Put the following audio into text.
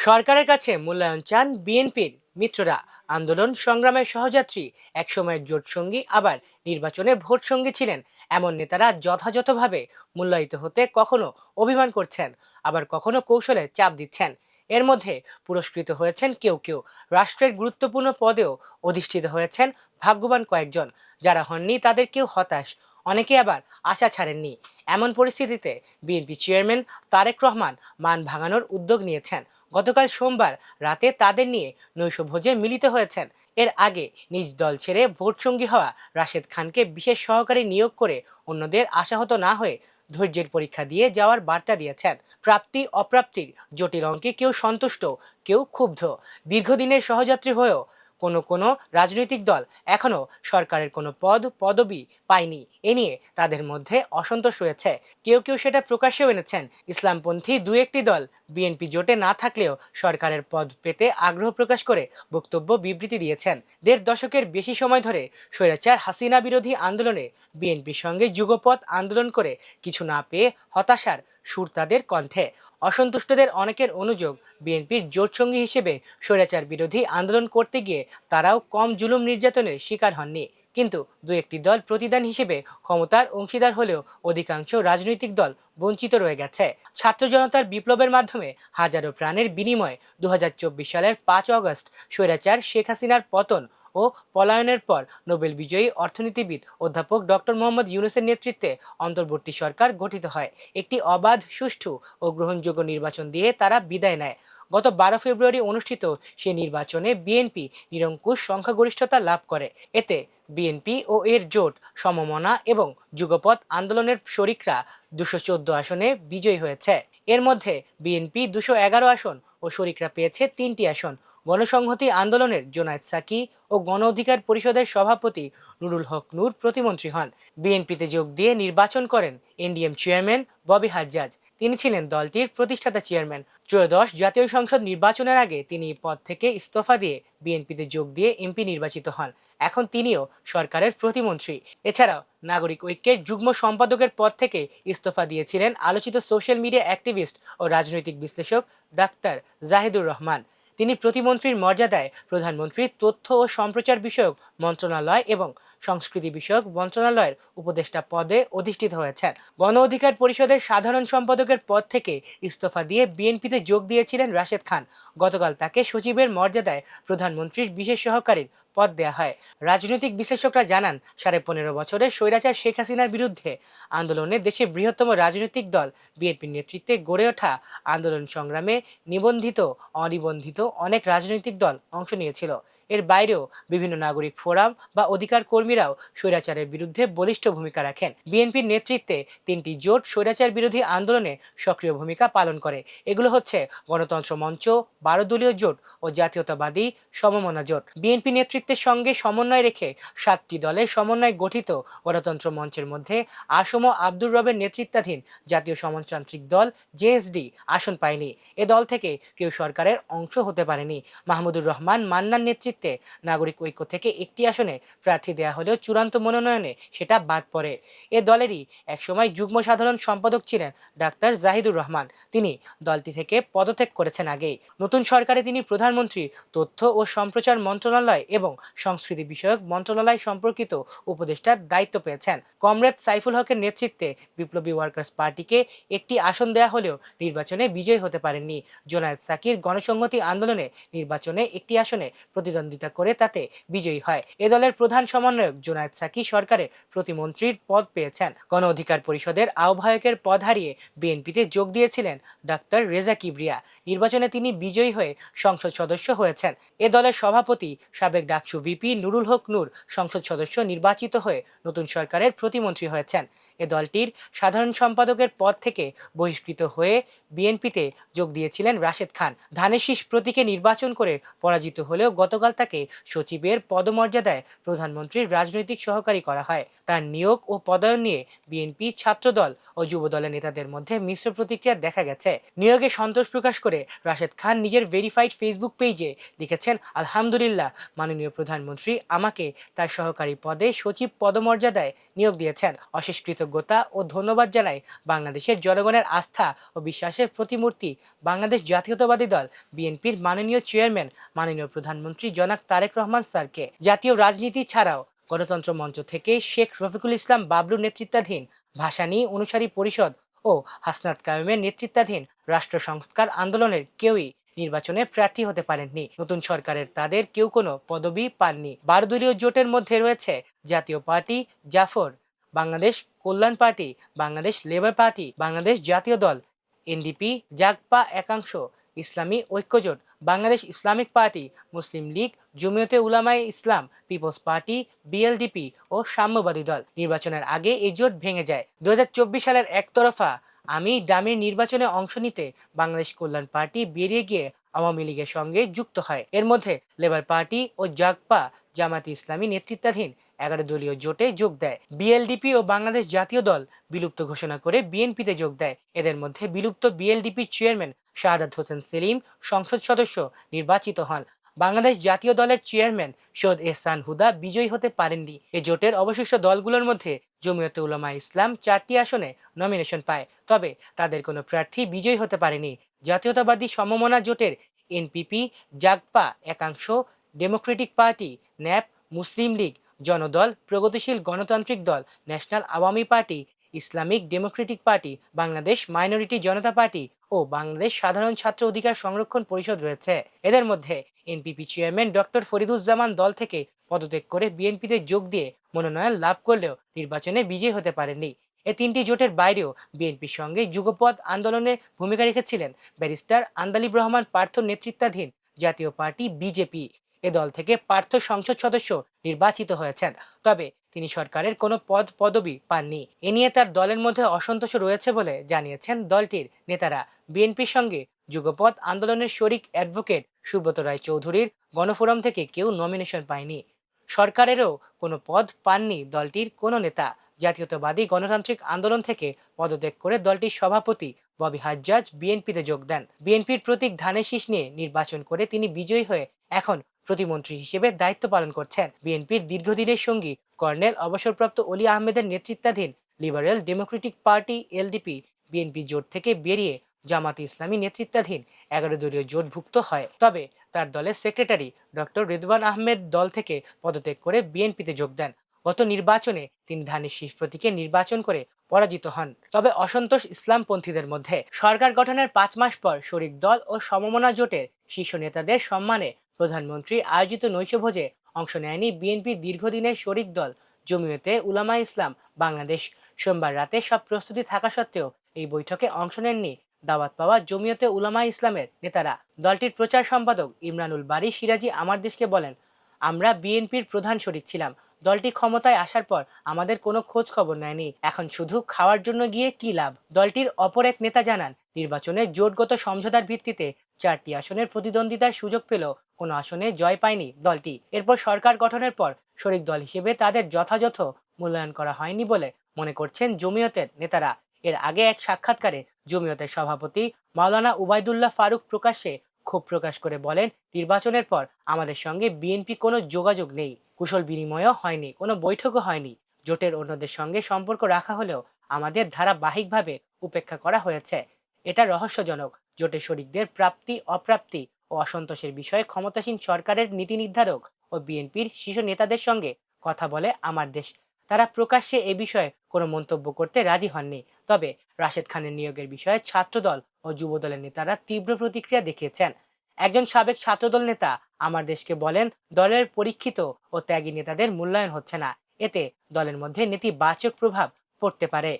সরকারের কাছে মূল্যায়ন চান বিএনপির মিত্ররা। আন্দোলন সংগ্রামের সহযাত্রী, একসময়ের জোট সঙ্গী, আবার নির্বাচনে ভোট সঙ্গী ছিলেন এমন নেতারা যথাযথভাবে মূল্যায়িত হতে কখনো অভিমান করছেন, আবার কখনো কৌশলে চাপ দিচ্ছেন। এর মধ্যে পুরস্কৃত হয়েছেন কেউ কেউ, রাষ্ট্রের গুরুত্বপূর্ণ পদেও অধিষ্ঠিত হয়েছেন ভাগ্যবান কয়েকজন। যারা হননি তাদের কেউ হতাশ, অনেকে আবার আশা ছাড়েননি। এমন পরিস্থিতিতে বিএনপি চেয়ারম্যান তারেক রহমান মান ভাঙানোর উদ্যোগ নিয়েছেন। গতকাল সোমবার রাতে তাদের নিয়ে নৈশভোজে মিলিত হয়েছেন। এর আগে নিজ দল ছেড়ে ভোটসঙ্গী হওয়া রাশেদ খানকে বিশেষ সহকারী নিয়োগ করে অন্যদের আশাহত না হয়ে ধৈর্যের পরীক্ষা দিয়ে যাওয়ার বার্তা দিয়েছেন। প্রাপ্তি অপ্রাপ্তির জটিল অঙ্কে কেউ সন্তুষ্ট, কেউ ক্ষুব্ধ। দীর্ঘদিনের সহযাত্রী হয়েও কোনো কোনো রাজনৈতিক দল এখনো সরকারের কোনো পদবি পায়নি। এ নিয়ে তাদের মধ্যে অসন্তোষ রয়েছে। কেউ কেউ সেটা প্রকাশ্যেও এনেছেন। ইসলামপন্থী দু একটি দল বিএনপি জোটে না থাকলেও সরকারের পদ পেতে আগ্রহ প্রকাশ করে বক্তব্য বিবৃতি দিয়েছেন। দেড় দশকের বেশি সময় ধরে স্বৈরাচার হাসিনা বিরোধী আন্দোলনে বিএনপির সঙ্গে যুগপৎ আন্দোলন করে কিছু না পেয়ে হতাশার সুর তাদের কণ্ঠে। অসন্তুষ্টদের অনেকের অনুযোগ, বিএনপির জোটসঙ্গী হিসেবে স্বৈরাচার বিরোধী আন্দোলন করতে গিয়ে তারাও কম জুলুম নির্যাতনের শিকার হননি। কিন্তু দু একটি দল প্রতিদান হিসেবে ক্ষমতার অংশীদার হলেও অধিকাংশ রাজনৈতিক দল বঞ্চিত রয়ে গেছে। ছাত্র জনতার বিপ্লবের মাধ্যমে হাজারো প্রাণের বিনিময়ে 2024 সালের 5 আগস্ট স্বৈরাচার শেখ হাসিনার পতন ও পলায়নের পর নোবেল বিজয়ী অর্থনীতিবিদ অধ্যাপক ডক্টর মোহাম্মদ ইউনূসের নেতৃত্বে অন্তর্বর্তী সরকার গঠিত হয়। একটি অবাধ, সুষ্ঠু ও গ্রহণযোগ্য নির্বাচন দিয়ে তারা বিদায় নেয়। গত 12 ফেব্রুয়ারি অনুষ্ঠিত সে নির্বাচনে বিএনপি নিরঙ্কুশ সংখ্যাগরিষ্ঠতা লাভ করে। এতে বিএনপি ও এর জোট সমমনা এবং যুগপৎ আন্দোলনের শরিকরা 214 আসনে বিজয়ী হয়েছে। এর মধ্যে বিএনপি 211 আসন ও শরিকরা পেয়েছে 3টি আসন। গণসংহতি আন্দোলনের জোনায়েদ সাকি ও গণ অধিকার পরিষদের সভাপতি নুরুল হক নূর প্রতিমন্ত্রী হন। বিএনপিতে যোগ দিয়ে নির্বাচন করেন এনডিএম চেয়ারম্যান ববি হাজ্জাজ। তিনি ছিলেন দলটির প্রতিষ্ঠাতা চেয়ারম্যান। ত্রয়োদশ জাতীয় সংসদ নির্বাচনের আগে তিনি পদ থেকে ইস্তফা দিয়ে বিএনপিতে যোগ দিয়ে এমপি নির্বাচিত হন। এখন তিনিও সরকারের প্রতিমন্ত্রী। এছাড়াও নাগরিক ঐক্যের যুগ্ম সম্পাদকের পদ থেকে ইস্তফা দিয়েছিলেন আলোচিত সোশ্যাল মিডিয়া অ্যাক্টিভিস্ট ও রাজনৈতিক বিশ্লেষক ডাক্তার জাহিদুর রহমান। তিনি প্রতিমন্ত্রীর মর্যাদায় প্রধানমন্ত্রীর তথ্য ও সম্প্রচার বিষয়ক মন্ত্রণালয় এবং সংস্কৃতি বিষয়ক মন্ত্রণালয়ের উপদেষ্টা পদে অধিষ্ঠিত হয়েছেন। গণ অধিকার পরিষদের সাধারণ সম্পাদকের পদ থেকে ইস্তফা দিয়ে বিএনপিতে যোগ দিয়েছিলেন রাশেদ খান। গতকাল তাকে সচিবের মর্যাদায় প্রধানমন্ত্রীর বিশেষ সহকারীর পদ দেয়া হয়। রাজনৈতিক বিশ্লেষকরা জানান, 15.5 বছরের স্বৈরাচার শেখ হাসিনার বিরুদ্ধে আন্দোলনে দেশের বৃহত্তম রাজনৈতিক দল বিএনপির নেতৃত্বে গড়ে ওঠা আন্দোলন সংগ্রামে নিবন্ধিত অনিবন্ধিত অনেক রাজনৈতিক দল অংশ নিয়েছিল। এর বাইরেও বিভিন্ন নাগরিক ফোরাম বা অধিকার কর্মীরাও স্বৈরাচারের বিরুদ্ধে বলিষ্ঠ ভূমিকা রাখেন। বিএনপির নেতৃত্বে 3টি জোট স্বৈরাচার বিরোধী আন্দোলনে সক্রিয় ভূমিকা পালন করে। এগুলো হচ্ছে গণতন্ত্র মঞ্চ, 12 দলীয় জোট ও জাতীয়তাবাদী সমমনা জোট। বিএনপি নেতৃত্বের সঙ্গে সমন্বয় রেখে 7টি দলের সমন্বয়ে গঠিত গণতন্ত্র মঞ্চের মধ্যে আসম আব্দুর রবের নেতৃত্বাধীন জাতীয় সমাজতান্ত্রিক দল জেএসডি আসন পায়নি। এ দল থেকে কেউ সরকারের অংশ হতে পারেনি। মাহমুদুর রহমান মান্নার নেতৃত্বে নাগরিক ঐক্য থেকে একটি আসনে প্রার্থী দেয়া হলেও চূড়ান্ত মনোনয়নে সেটা বাদ পড়ে। এ দলেরই একসময় যুগ্ম সাধারণ সম্পাদক ছিলেন ডাক্তার জাহিদুর রহমান। তিনি দলটি থেকে পদত্যাগ করেছেন আগেই। নতুন সরকারে তিনি প্রধানমন্ত্রী তথ্য ও সম্প্রচার মন্ত্রণালয় এবং সংস্কৃতি বিষয়ক মন্ত্রণালয় সম্পর্কিত উপদেষ্টার দায়িত্ব পেয়েছেন। কমরেড সাইফুল হকের নেতৃত্বে বিপ্লবী ওয়ার্কার্স পার্টিকে একটি আসন দেয়া হলেও নির্বাচনে বিজয়ী হতে পারেননি। জোনায়েদ সাকির গণসংহতি আন্দোলনে নির্বাচনে একটি আসনে প্রতিদ্বন্দ্বিতা করে তাতে বিজয়ী হয়। এ দলের প্রধান সমন্বয়ক জোনায়েদ সাকি সরকারের প্রতিমন্ত্রীর পদ পেয়েছেন। গণ অধিকার পরিষদের আহ্বায়কের পদ হারিয়ে বিএনপিতে যোগ দিয়েছিলেন ডাক্তার রেজা কিবরিয়া। নির্বাচনে তিনি বিজয়ী হয়ে সংসদ সদস্য হয়েছেন। এ দলের সভাপতি সাবেক ডাকসু ভিপি নুরুল হক নূর সংসদ সদস্য নির্বাচিত হয়ে নতুন সরকারের প্রতিমন্ত্রী হয়েছেন। এ দলটির সাধারণ সম্পাদকের পদ থেকে বহিষ্কৃত হয়ে বিএনপিতে যোগ দিয়েছিলেন রাশেদ খান। ধানের শীষ প্রতীকে নির্বাচন করে পরাজিত হলেও গতকাল তাকে সচিবের পদমর্যাদায় প্রধানমন্ত্রীর রাজনৈতিক সহকারী করা হয়। তার নিয়োগ ও পদায়ন নিয়ে বিএনপি, ছাত্রদল ও যুবদলের নেতাদের মধ্যে মিশ্র প্রতিক্রিয়া দেখা গেছে। নিয়োগে সন্তোষ প্রকাশ করে করে রাশেদ খান নিজের ভেরিফাইড ফেসবুক পেজে লিখেছেন, আলহামদুলিল্লাহ, মাননীয় প্রধানমন্ত্রী আমাকে তার সহকারী পদে সচিব পদমর্যাদায় নিয়োগ দিয়েছেন। অশেষ কৃতজ্ঞতা ও ধন্যবাদ জানাই বাংলাদেশের জনগণের আস্থা ও বিশ্বাসের প্রতিমূর্তি বাংলাদেশ জাতীয়তাবাদী দল বিএনপির মাননীয় চেয়ারম্যান মাননীয় প্রধানমন্ত্রী জনাব তারেক রহমান স্যারকে। জাতীয় রাজনীতি ছাড়াও গণতন্ত্র মঞ্চ থেকে শেখ রফিকুল ইসলাম বাবলুর নেতৃত্বাধীন ভাসানী অনুসারী পরিষদ ও হাসনাত কায়ুমের নেতৃত্বাধীন রাষ্ট্র সংস্কার আন্দোলনের কেউই নির্বাচনে প্রার্থী হতে পারেননি। নতুন সরকারের তাদের কেউ কোনো পদবি পাননি। 12 দলীয় জোটের মধ্যে রয়েছে Jatiya Party, Zafar, Bangladesh Kalyan Party, Bangladesh Labour Party, Bangladesh Jatiya Dal, NDP, Jagpa একাংশ, Islami Oikyajote, Bangladesh Islamic Party, Muslim League, Jamiate Ulamaye Islam, people's party, বিএলডিপি ও সাম্যবাদী দল। নির্বাচনের আগে এই জোট ভেঙে যায়। 2024 সালের একতরফা আমি দামির নির্বাচনে অংশ নিতে বাংলাদেশ কল্যাণ পার্টি বেরিয়ে গিয়ে আওয়ামী লীগের সঙ্গে যুক্ত হয়। এর মধ্যে লেবার পার্টি ও জাগপা জামাতে ইসলামী নেতৃত্বাধীন 11 দলীয় জোটে যোগ দেয়। বিএলডিপি ও বাংলাদেশ জাতীয় দল বিলুপ্ত ঘোষণা করে বিএনপিতে যোগ দেয়। এদের মধ্যে বিলুপ্ত বিএলডিপির চেয়ারম্যান শাহাদাত হোসেন সেলিম সংসদ সদস্য নির্বাচিত হন। বাংলাদেশ জাতীয় দলের চেয়ারম্যান সৈয়দ এহসান হুদা বিজয়ী হতে পারেননি। এ জোটের অবশিষ্ট দলগুলোর মধ্যে জমিয়তে উলামায়ে ইসলাম 4টি আসনে নমিনেশন পায়, তবে তাদের কোনো প্রার্থী বিজয়ী হতে পারেনি। জাতীয়তাবাদী সমমনা জোটের এনপিপি, জাগপা একাংশ, Democratic Party, NAP, Muslim League, Jonodol, Progotishil Gonotantrik Dal, National Awami Party, Islamic Democratic Party, Bangladesh Minority Janata Party ও বাংলাদেশ সাধারণ ছাত্র অধিকার সংরক্ষণ পরিষদ রয়েছে। এদের মধ্যে এনপিপি চেয়ারম্যান ডক্টর ফরিদুজ্জামান দল থেকে পদত্যাগ করে বিএনপিতে যোগ দিয়ে মনোনয়ন লাভ করলেও নির্বাচনে বিজয়ী হতে পারেননি। এই 3টি জোটের বাইরেও বিএনপির সঙ্গে যুগপৎ আন্দোলনে ভূমিকা রেখেছিলেন ব্যারিস্টার আন্দালিব রহমান পার্থ নেতৃত্বাধীন জাতীয় পার্টি বিজেপি। এ দল থেকে পার্থ সংসদ সদস্য নির্বাচিত হয়েছেন, তবে তিনি সরকারের কোনো পদবি পাননি। এ নিয়ে তার দলের মধ্যে অসন্তোষ রয়েছে বলে জানিয়েছেন দলটির নেতারা। বিএনপির সঙ্গে যুগপৎ আন্দোলনের শরিক অ্যাডভোকেট সুব্রত রায় চৌধুরীর গণফোরাম থেকে কেউ নমিনেশন পায়নি। সরকারেরও কোনো পদ পাননি দলটির কোনো নেতা। জাতীয়তাবাদী গণতান্ত্রিক আন্দোলন থেকে পদত্যাগ করে দলটির সভাপতি ববি হাজ্জাজ বিএনপিতে যোগ দেন। বিএনপির প্রতীক ধানের শীষ নিয়ে নির্বাচন করে তিনি বিজয়ী হয়ে এখন প্রতিমন্ত্রী হিসেবে দায়িত্ব পালন করছেন। বিএনপির দীর্ঘদিনের সঙ্গী কর্নেল অবসরপ্রাপ্ত অলি আহমেদের নেতৃত্বাধীন liberal Democratic party LDP BNP জোট থেকে বেরিয়ে জামাতে ইসলামী নেতৃত্বাধীন 11 দলীয় জোটভুক্ত হয়। তবে তার দলের সেক্রেটারি ডক্টর রেদওয়ান আহমেদ দল থেকে পদত্যাগ করে বিএনপিতে যোগ দেন। গত নির্বাচনে তিনি ধানের শীষ প্রতীকে নির্বাচন করে পরাজিত হন। তবে অসন্তোষ ইসলামপন্থীদের মধ্যে। সরকার গঠনের 5 মাস পর শরিক দল ও সমমনা জোটের শীর্ষ নেতাদের সম্মানে প্রধানমন্ত্রী আয়োজিত নৈশভোজে অংশ নেয়নি বিএনপির দীর্ঘদিনের শরিক দল জমিয়তে উলামায়ে ইসলাম বাংলাদেশ। সোমবার রাতে সব প্রস্তুতি থাকা সত্ত্বেও এই বৈঠকে অংশ নেননি দাওয়াত পাওয়া জমিয়তে উলামায়ে ইসলামের নেতারা। দলটির প্রচার সম্পাদক ইমরানুল বারী সিরাজি আমার দেশকে বলেন, আমরা বিএনপির প্রধান শরিক ছিলাম। দলটি ক্ষমতায় আসার পর আমাদের কোনো খোঁজ খবর নেয়নি। এখন শুধু খাওয়ার জন্য গিয়ে কি লাভ? দলটির অপর এক নেতা জানান, নির্বাচনে জোটগত সমঝোতার ভিত্তিতে 4টি আসনের প্রতিদ্বন্দ্বিতার সুযোগ পেলেও কোনো আসনে জয় পায়নি দলটি। এরপর সরকার গঠনের পর শরিক দল হিসেবে তাদের যথাযথ মূল্যায়ন করা হয়নি বলে মনে করছেন জমিয়তের নেতারা। এর আগে এক সাক্ষাৎকারে জমিয়তের সভাপতি মাওলানা উবাইদুল্লাহ ফারুক প্রকাশ্যে ক্ষোভ প্রকাশ করে বলেন, নির্বাচনের পর আমাদের সঙ্গে বিএনপি কোনো যোগাযোগ নেই, কুশল বিনিময়ও হয়নি, কোনো বৈঠকও হয়নি। জোটের অন্যদের সঙ্গে সম্পর্ক রাখা হলেও আমাদের ধারাবাহিকভাবে উপেক্ষা করা হয়েছে। এটা রহস্যজনক। জোটের শরিকদের প্রাপ্তি অপ্রাপ্তি ও অসন্তোষের বিষয়ে ক্ষমতাসীন সরকারের নীতি নির্ধারক ও বিএনপির শীর্ষ নেতাদের সঙ্গে কথা বলে আমার দেশ। তারা প্রকাশ্যে এ বিষয়ে কোনো মন্তব্য করতে রাজি হননি। তবে রাশেদ খানের নিয়োগের বিষয়ে ছাত্রদল ও যুবদলের নেতারা তীব্র প্রতিক্রিয়া দেখিয়েছেন। একজন সাবেক ছাত্রদল নেতা আমার দেশকে বলেন, দলের পরীক্ষিত ও ত্যাগী নেতাদের মূল্যায়ন হচ্ছে না, এতে দলের মধ্যে নেতিবাচক প্রভাব পড়তে পারে।